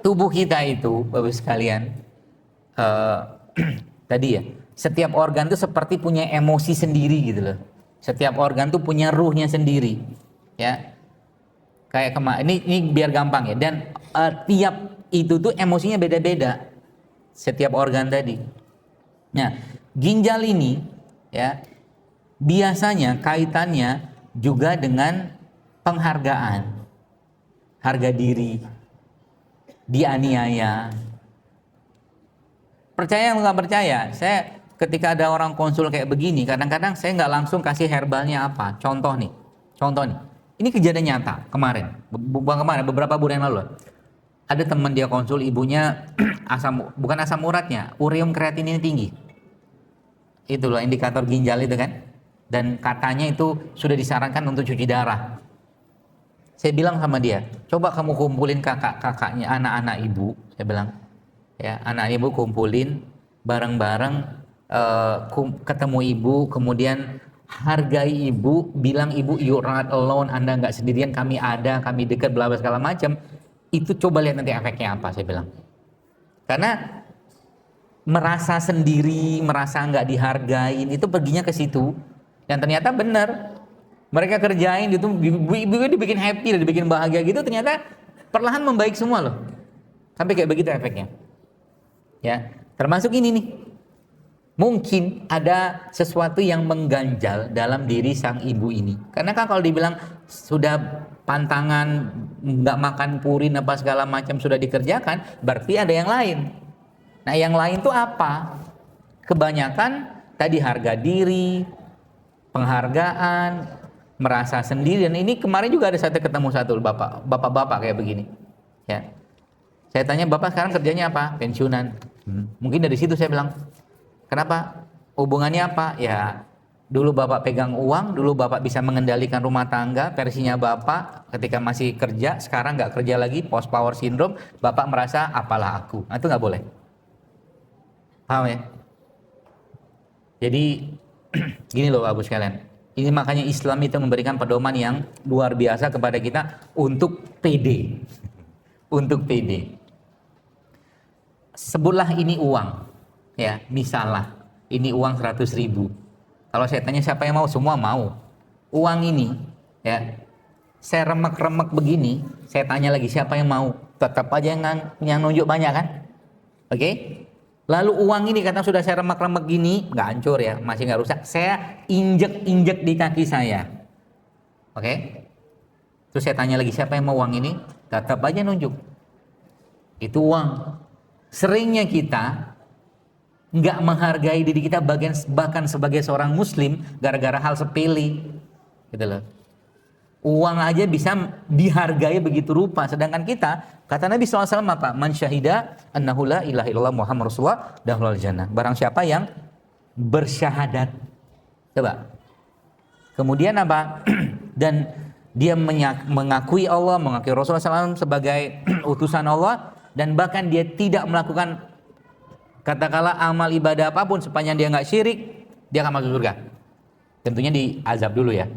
tubuh kita itu, Bapak sekalian, eh, tadi ya, setiap organ itu seperti punya emosi sendiri gitu loh. Setiap organ tuh punya ruhnya sendiri, ya. Kayak ini biar gampang ya. Dan tiap itu tuh emosinya beda-beda. Setiap organ tadi. Nah, ginjal ini, ya, biasanya kaitannya juga dengan penghargaan, harga diri, dianiaya. Percaya atau nggak percaya, saya ketika ada orang konsul kayak begini, kadang-kadang saya nggak langsung kasih herbalnya apa. Contoh nih, ini kejadian nyata kemarin, bukan kemarin, beberapa bulan yang lalu. Ada teman dia konsul, ibunya bukan asam uratnya, ureum kreatinine tinggi. Itu loh indikator ginjal itu kan. Dan katanya itu sudah disarankan untuk cuci darah. Saya bilang sama dia, coba kamu kumpulin kakak-kakaknya, anak-anak ibu. Saya bilang, ya, anak ibu kumpulin bareng-bareng, ketemu ibu, kemudian hargai ibu, bilang ibu you're not alone, Anda nggak sendirian, kami ada, kami dekat, bla bla segala macam. Itu coba lihat nanti efeknya apa, saya bilang. Karena merasa sendiri, merasa nggak dihargain, itu perginya ke situ. Dan ternyata benar, mereka kerjain itu, ibu dibikin happy, dibikin bahagia gitu, ternyata perlahan membaik semua loh. Sampai kayak begitu efeknya. Ya, termasuk ini nih. Mungkin ada sesuatu yang mengganjal dalam diri sang ibu ini. Karena kan kalau dibilang sudah pantangan, nggak makan purin apa segala macam sudah dikerjakan, berarti ada yang lain. Nah, yang lain tuh apa? Kebanyakan tadi harga diri, penghargaan, merasa sendiri. Dan ini kemarin juga ada ketemu satu bapak-bapak kayak begini. Ya, saya tanya, bapak sekarang kerjanya apa? Pensiunan. Mungkin dari situ saya bilang, kenapa? Hubungannya apa? Ya, dulu bapak pegang uang, dulu bapak bisa mengendalikan rumah tangga, versinya bapak ketika masih kerja, sekarang nggak kerja lagi, post power syndrome, bapak merasa apalah aku. Nah, itu nggak boleh. Paham ya? Jadi gini loh Bapak sekalian. Ini makanya Islam itu memberikan pedoman yang luar biasa kepada kita untuk pede. Untuk pede. Sebutlah ini uang. Ya, misalnya ini uang 100.000. Kalau saya tanya siapa yang mau, semua mau. Uang ini, ya, saya remek-remek begini, saya tanya lagi siapa yang mau, tetap aja yang nunjuk banyak kan? Oke? Lalu uang ini karena sudah saya remek-remek gini, nggak hancur ya, masih nggak rusak, saya injek-injek di kaki saya. Oke? Terus saya tanya lagi siapa yang mau uang ini, tetap aja nunjuk. Itu uang. Seringnya kita nggak menghargai diri kita bahkan sebagai seorang muslim gara-gara hal sepele. Gitu loh. Uang aja bisa dihargai begitu rupa, sedangkan kita, kata Nabi SAW apa? Man syahida annahu la ilaha illallah Muhammad Rasulullah dakhalal jannah. Barang siapa yang bersyahadat. Coba. Kemudian apa? Dan dia mengakui Allah, mengakui Rasulullah SAW sebagai utusan Allah, dan bahkan dia tidak melakukan katakanlah amal ibadah apapun sepanjang dia nggak syirik, dia akan masuk surga. Tentunya diazab dulu ya.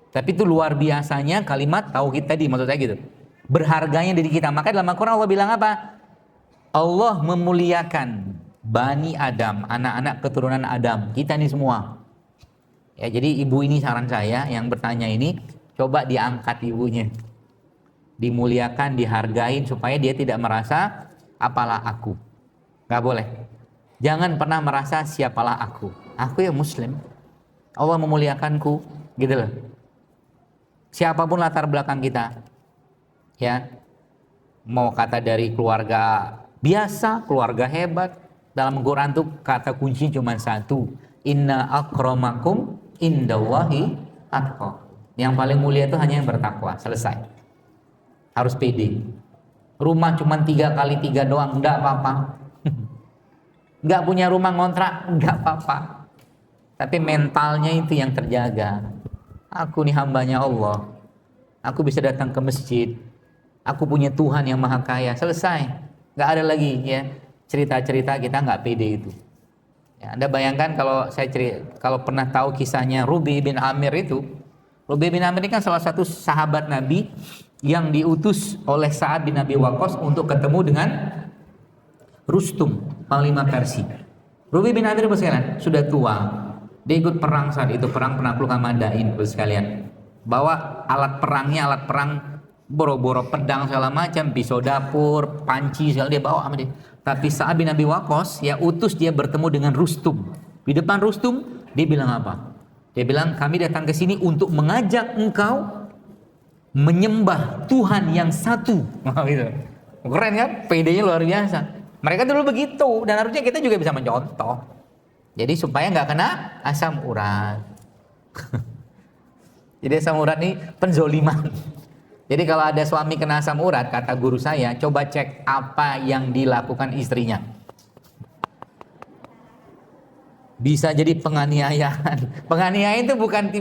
Tapi itu luar biasanya kalimat tauhid tadi, maksud saya gitu. Berharganya diri kita. Maka dalam Al-Quran Allah bilang apa? Allah memuliakan Bani Adam, anak-anak keturunan Adam, kita ini semua. Ya, jadi ibu ini saran saya yang bertanya ini, coba diangkat ibunya. Dimuliakan, dihargain supaya dia tidak merasa apalah aku. Gak boleh. Jangan pernah merasa siapalah aku. Aku ya muslim. Allah memuliakanku, gitu loh. Siapapun latar belakang kita, ya, mau kata dari keluarga biasa, keluarga hebat, dalam Quran tuh kata kunci cuma satu, inna akramakum indallahi atqakum. Yang paling mulia itu hanya yang bertakwa. Selesai. Harus pede. Rumah cuma 3 kali 3 doang, enggak apa-apa. Enggak punya rumah ngontrak, enggak apa-apa. Tapi mentalnya itu yang terjaga. Aku nih hambanya Allah. Aku bisa datang ke masjid. Aku punya Tuhan yang maha kaya. Selesai. Gak ada lagi ya cerita-cerita kita gak pede itu. Ya, Anda bayangkan kalau kalau pernah tahu kisahnya Rubi bin Amir itu. Rubi bin Amir ini kan salah satu sahabat Nabi yang diutus oleh Sa'ad bin Abi Waqqas untuk ketemu dengan Rustum, panglima Persia. Rubi bin Amir sekalian sudah tua. Dia ikut perang saat itu, perang penaklukan Madain sekalian. Bawa alat perangnya, alat perang boro-boro pedang segala macam, pisau dapur, panci segala dia bawa sama dia. Tapi Sa'ad bin Abi Waqqas ya utus dia bertemu dengan Rustum. Di depan Rustum dia bilang apa? Dia bilang, kami datang ke sini untuk mengajak engkau menyembah Tuhan yang satu. Gitu. Keren kan? PD-nya luar biasa. Mereka dulu begitu dan harusnya kita juga bisa mencontoh. Jadi supaya nggak kena asam urat. Jadi asam urat ini penzoliman. Jadi kalau ada suami kena asam urat, kata guru saya, coba cek apa yang dilakukan istrinya. Bisa jadi penganiayaan. Penganiayaan itu bukan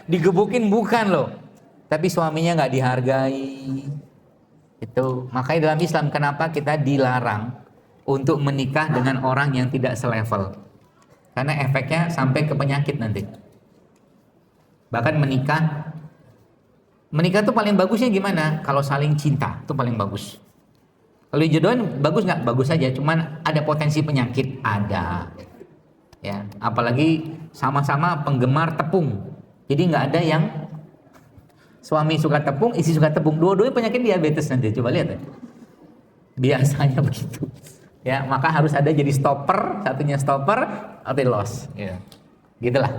digebukin, bukan loh. Tapi suaminya nggak dihargai. Itu makanya dalam Islam kenapa kita dilarang untuk menikah dengan orang yang tidak selevel. Karena efeknya sampai ke penyakit nanti. Bahkan menikah tuh paling bagusnya gimana? Kalau saling cinta, itu paling bagus. Kalau dijodohin bagus nggak? Bagus aja, cuman ada potensi penyakit, ada. Ya, apalagi sama-sama penggemar tepung. Jadi nggak ada yang suami suka tepung, istri suka tepung. Dua-duanya penyakit diabetes nanti. Coba lihat ya. Biasanya begitu. Ya, maka harus ada jadi stopper, satunya stopper, atau loss. Ya. Gitulah.